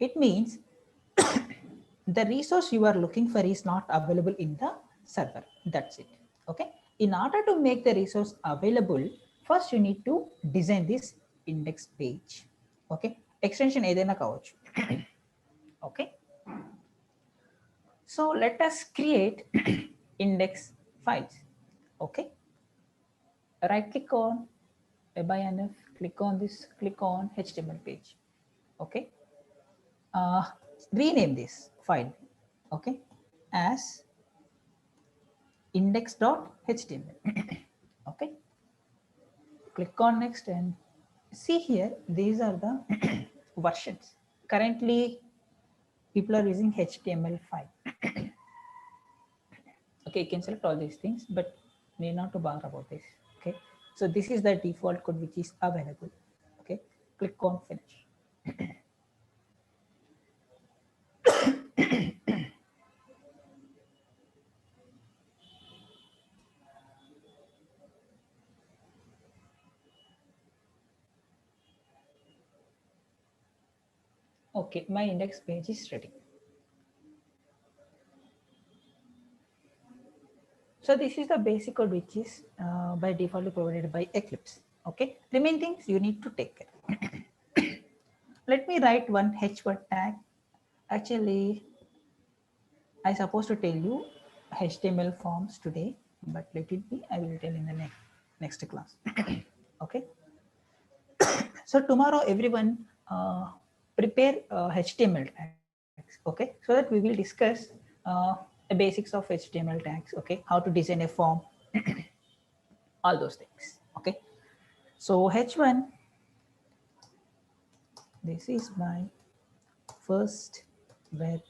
It means the resource you are looking for is not available in the server. That's it. Okay, in order to make the resource available, first you need to design this index page. Okay, extension ఏదైనా కావచ్చు. Okay, so let us create index files. Okay, right click on web-inf, click on this, click on HTML page. Okay, rename this file, okay, as index.html. Okay, click on next and see here, these are the versions. Currently people are using HTML5. Okay, you can select all these things, but need not to bother about this. Okay, so this is the default code which is available. Okay, click on finish. Okay, my index page is ready. So this is the basic code which is by default provided by Eclipse. Okay, remaining things you need to take care. Let me write one h1 tag. Actually, I supposed to tell you HTML forms today, but let it be, I will tell in the next class. Okay, so tomorrow everyone prepare HTML tags. Okay, so that we will discuss the basics of HTML tags. Okay, how to design a form, all those things. Okay, so h1, this is my first web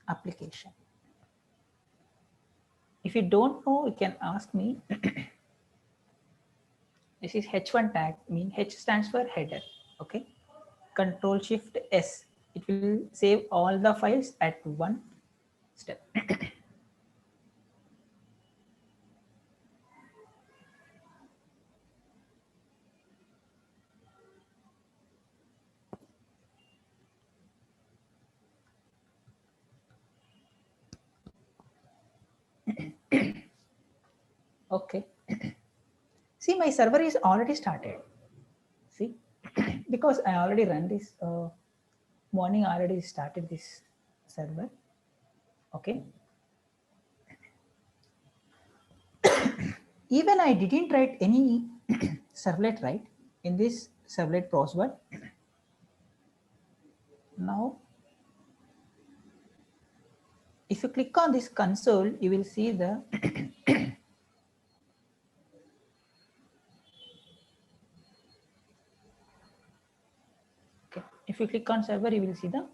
application. If you don't know, you can ask me. This is h1 tag, mean H stands for header. Okay, Control Shift S, it will save all the files at one step. Okay, see, my server is already started. See, because I already run this morning, I already started this server. Okay, even I didn't write any servlet, right, in this servlet crossword. Now if you click on this console, you will see the okay, if you click on server, you will see the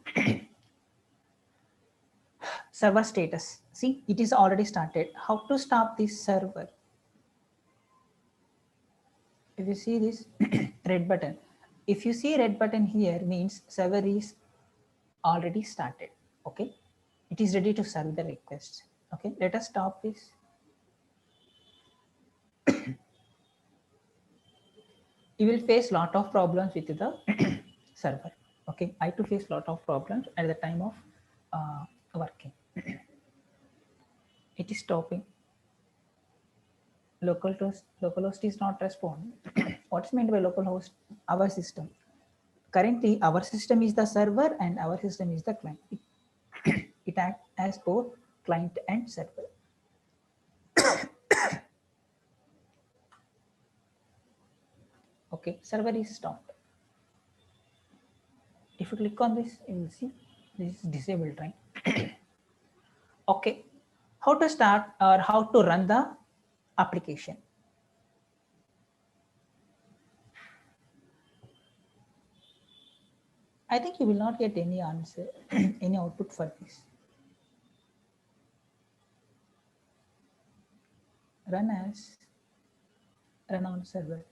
server status. See, it is already started. How to stop this server? If you see this red button, if you see red button here, means server is already started. Okay, it is ready to serve the request. Okay, let us stop this. You will face lot of problems with the server. Okay, I too face lot of problems at the time of working. It is stopping. Localhost is not responding. What is meant by localhost? Our system. Currently, our system is the server and our system is the client. It acts as both client and server. Okay, server is stopped. if you click on this, you will see this is disabled, right? Okay, how to start or how to run the application? I think you will not get any answer, any output for this. Run on server.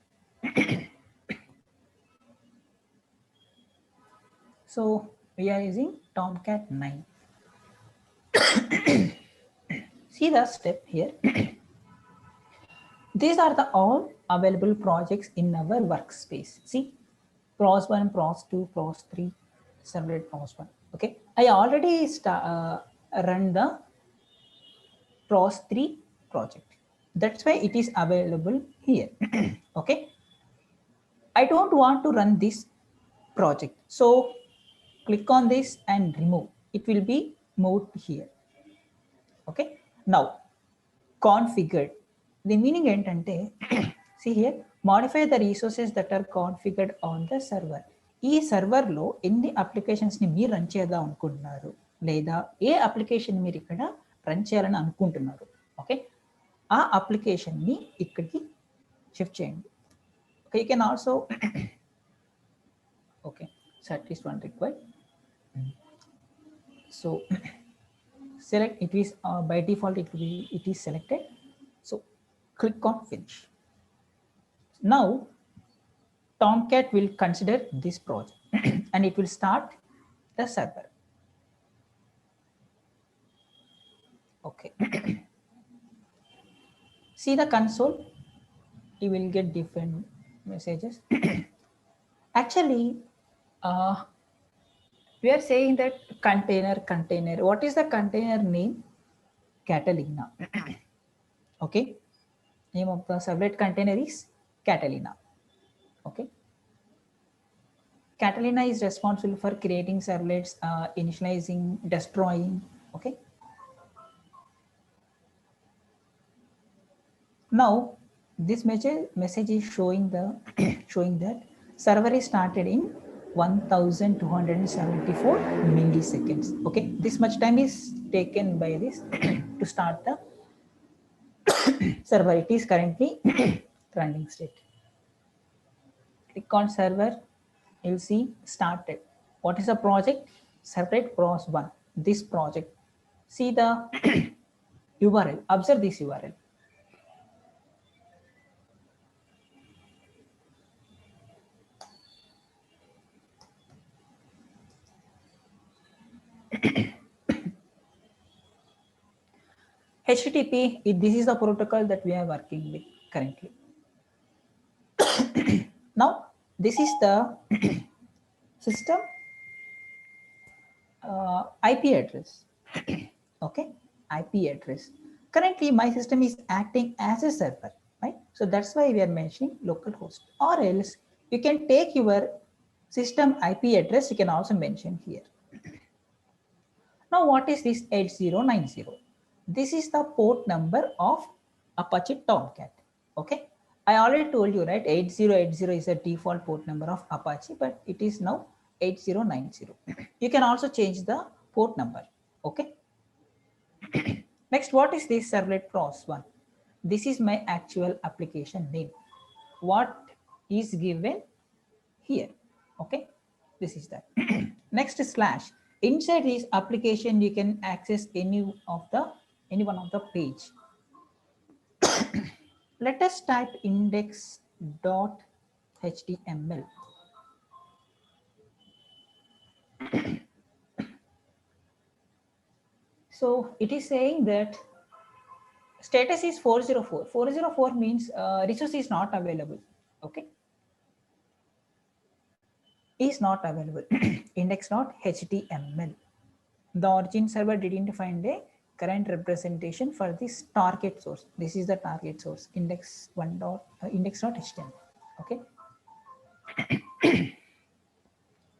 So we are using Tomcat 9. See the step here. These are the all available projects in our workspace. See, pros 1, pros 2, pros 3, servlet pros 1. Okay, I already run the pros 3 project. That's why it is available here. Okay, I don't want to run this project. So click on this and remove. It will be moved here. Okay, now configured. The meaning ఏంటంటే see here, modify the resources that are configured on the server. ఈ సర్వర్లో ఎన్ని అప్లికేషన్స్ని మీరు run చేద్దాం అనుకుంటున్నారు, లేదా ఏ application మీరు ఇక్కడ run చేయాలని అనుకుంటున్నారు, ఓకే, ఆ అప్లికేషన్ని ఇక్కడికి షిఫ్ట్ చేయండి. Okay, you can also okay set is one required. So select it is by default it is selected. So click on finish. Now Tomcat will consider this project and it will start the server. Okay. See the console, you will get different messages. Actually, we are saying that container. What is the container name? Catalina. Okay. Name of the servlet container is Catalina. Okay. Catalina is responsible for creating servlets, initializing, destroying. Okay. Now this message is showing that server is started in 1274 milliseconds. Okay, this much time is taken by this to start the server. It is currently running state. Click on server, you'll see started. What is the project? Servlet pros 1. This project. See the URL. Observe this URL. HTTP, this is the protocol that we are working with currently. Now, this is the system IP address. Okay, IP address. Currently, my system is acting as a server, right? So that's why we are mentioning localhost. Or else, you can take your system IP address. You can also mention here. Now, what is this 8090? This is the port number of Apache Tomcat. Okay, I already told you, right? 8080 is a default port number of Apache, but it is now 8090. You can also change the port number. Okay. Next, what is this servlet pros 1? This is my actual application name. What is given here? Okay, this is that. Next, slash. Inside this application, you can access any one of the page. Let us type index.html. So it is saying that status is 404. 404 means resource is not available. Okay, is not available. Index.html. The origin server didn't find a current representation for this target source. This is the target source, index.html. Okay.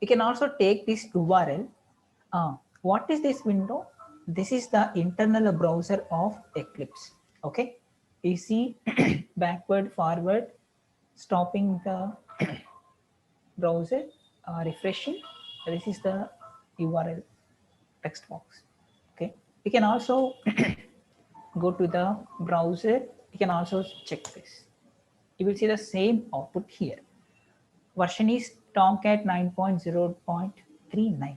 You can also take this URL. What is this window? This is the internal browser of Eclipse. Okay, you see backward, forward, stopping the browser, refreshing, This is the URL text box. Okay, we can also go to the browser. You can also check this. You will see the same output here. Version is Tomcat 9.0.39.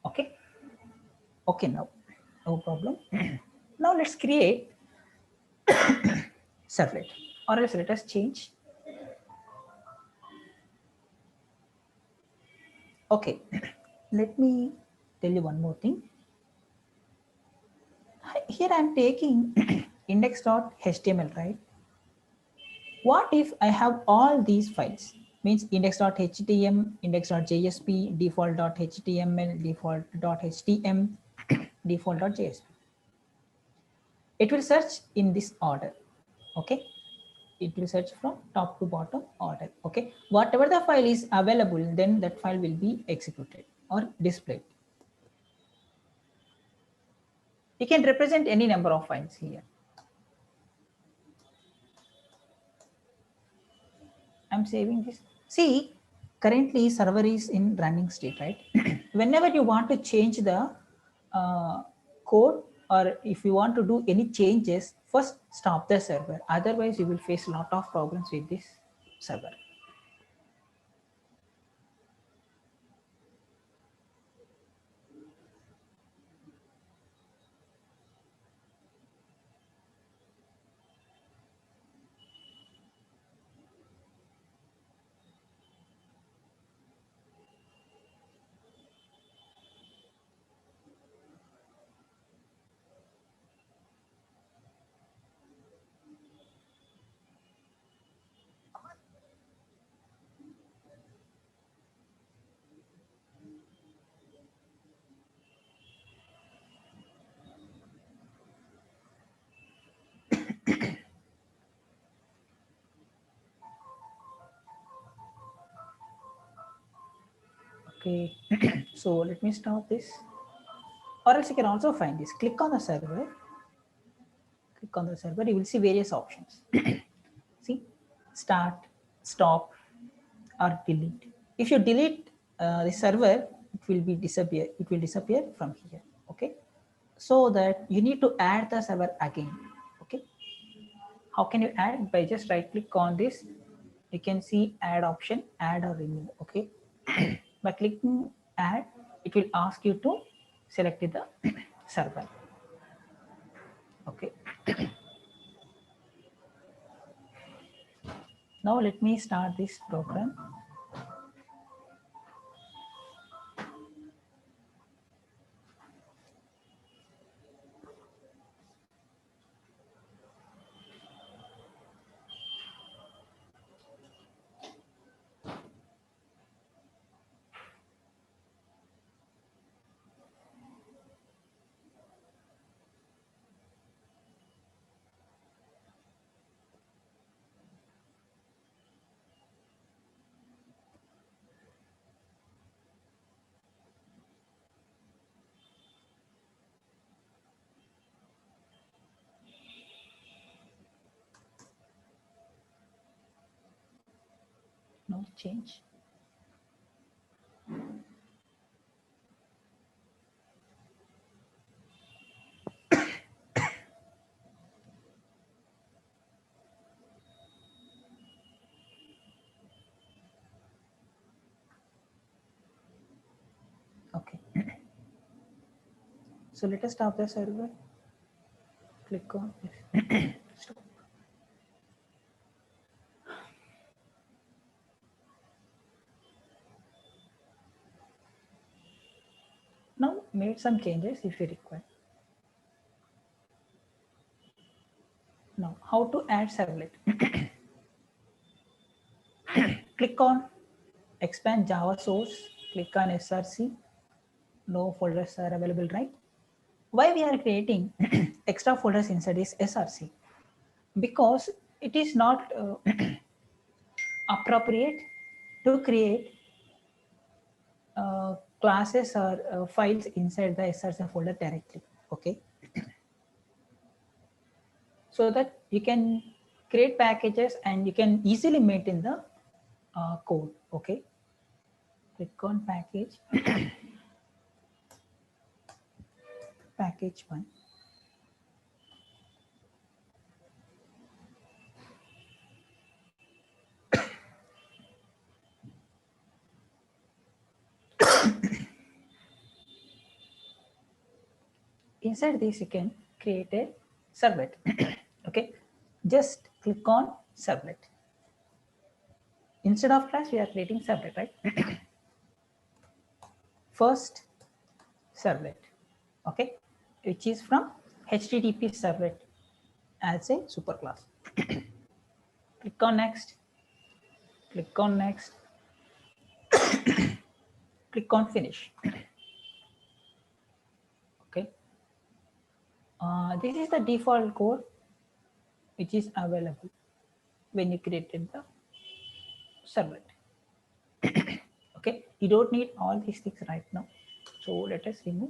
Okay. Okay, now no problem. Now let's create servlet, or else let us change. Okay, let me tell you one more thing. Here I am taking index.html, right? What if I have all these files? Means index.htm, index.jsp, default.html, default.htm, default.jsp. It will search in this order. Okay, it will search from top to bottom order. Okay, whatever the file is available, then that file will be executed or displayed. You can represent any number of files here. I'm saving this. See, currently server is in running state, right? Whenever you want to change the code, or if you want to do any changes, first stop the server. Otherwise, you will face a lot of problems with this server. Okay, so let me stop this. Or else you can also find this. Click on the server. Click on the server. You will see various options. See, start, stop, or delete. If you delete the server, it will be disappear. It will disappear from here. Okay, so that you need to add the server again. Okay, how can you add? By just right click on this. You can see add option, add or remove. Okay, by clicking add, it will ask you to select the server. Okay. Now let me start this program. No change. Okay. So let us stop the server. Click on this. Stop. Now made some changes if you require. Now how to add servlet? Click on expand Java source. Click on SRC. No folders are available, right? Why we are creating extra folders inside this SRC? Because it is not appropriate to create classes or files inside the SRC folder directly. Okay, so that you can create packages and you can easily maintain the code. Okay, click on package, package 1. Inside this, you can create a servlet. Okay, just click on servlet. Instead of class, we are creating servlet, right? First servlet, okay, which is from HTTP servlet as a superclass. Click on next, click on next, click on finish. Okay, this is the default code which is available when you created the servlet. Okay, you don't need all these things right now, so let us remove.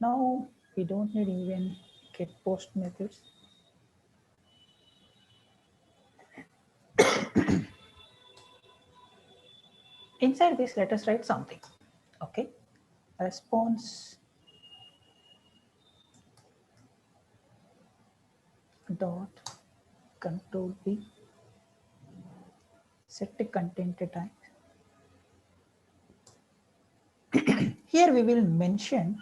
Now we don't need even get post methods. Inside this, let us write something. Okay, response dot control B, set the content type. Here we will mention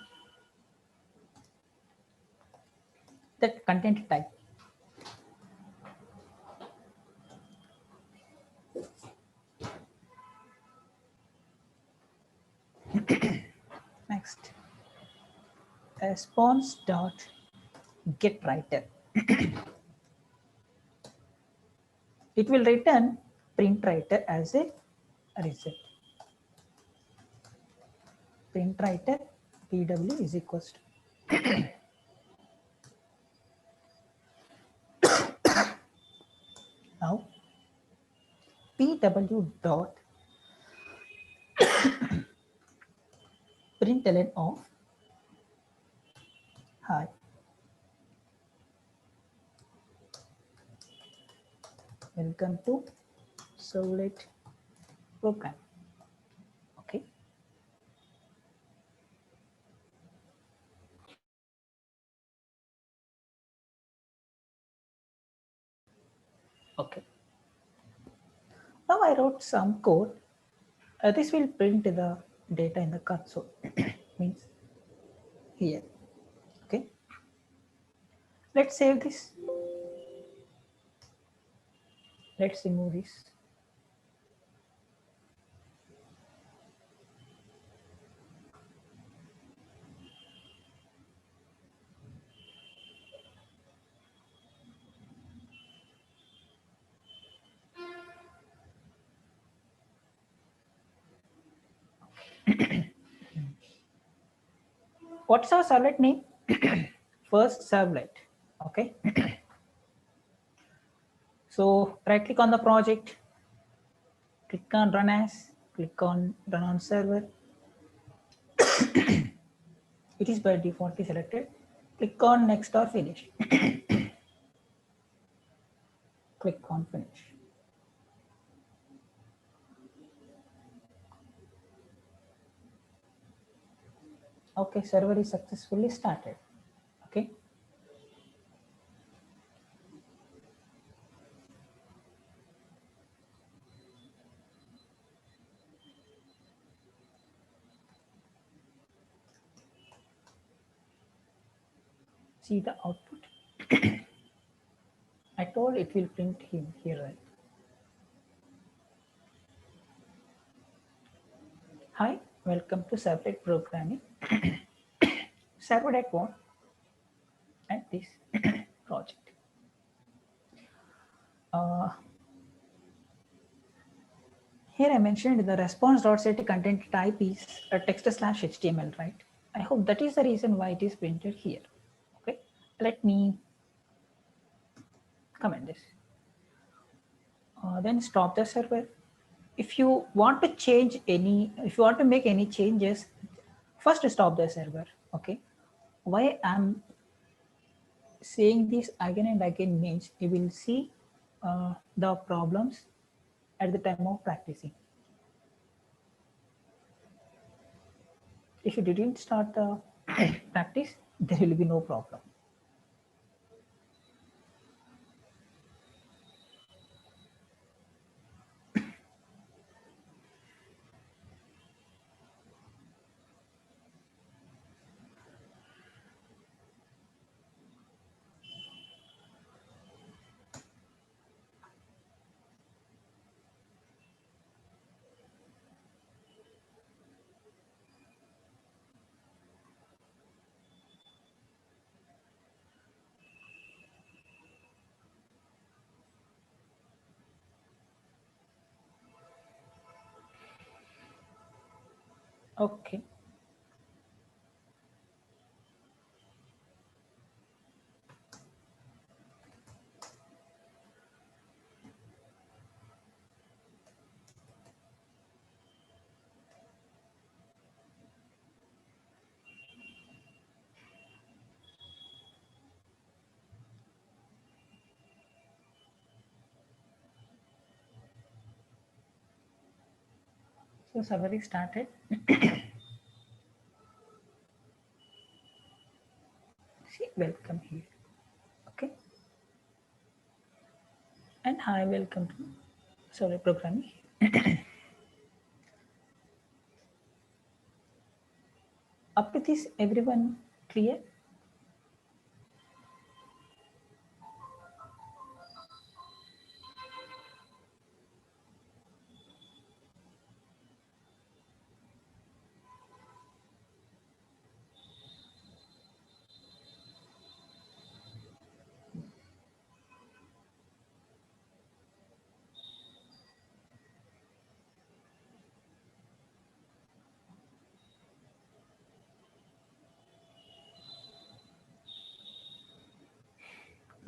the content type. Next, response dot get writer. It will return print writer as a result. Print writer pw is equals to now pw dot println of hi. Welcome to Servlet program. Okay. Okay. Now I wrote some code. This will print the data in the console. Means here. Okay. Let's save this. Let's remove this. What's our servlet name? First servlet. Okay. So right click on the project, click on run as, click on run on server. It is by default selected. Click on next or finish. Click on finish. Okay, server is successfully started. Okay. See the output. I told it will print him here, right? Hi, welcome to Servlet programming. Servlet one at this project. Uh, Here I mentioned the response.set content type is a text/HTML, right? I hope that is the reason why it is printed here. Okay, let me comment this. Then stop the server. If you want to change any, if you want to make any changes, first stop the server. Okay, why I'm saying this again and again means you will see the problems at the time of practicing. If you didn't start the practice, there will be no problem. Okay. So server is started. See, welcome here. Okay. And hi, welcome to server programming. Up to this, everyone clear?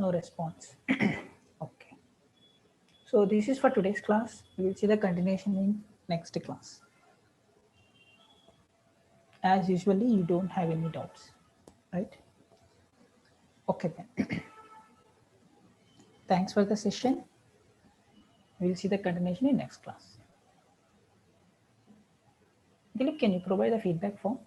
No response. Okay. So this is for today's class. We will see the continuation in next class. As usually, you don't have any doubts, right? Okay then. Thanks for the session. We'll see the continuation in next class. Dilip, can you provide the feedback form?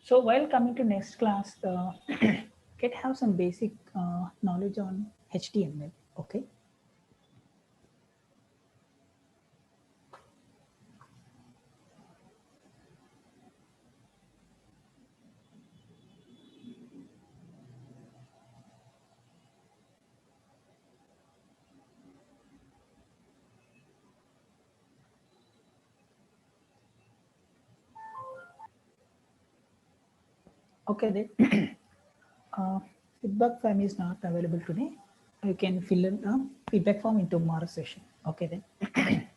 So while coming to next class, get have some basic knowledge on HTML. Okay. Okay then. Feedback form is not available today. You can fill in the feedback form in tomorrow's session. Okay then.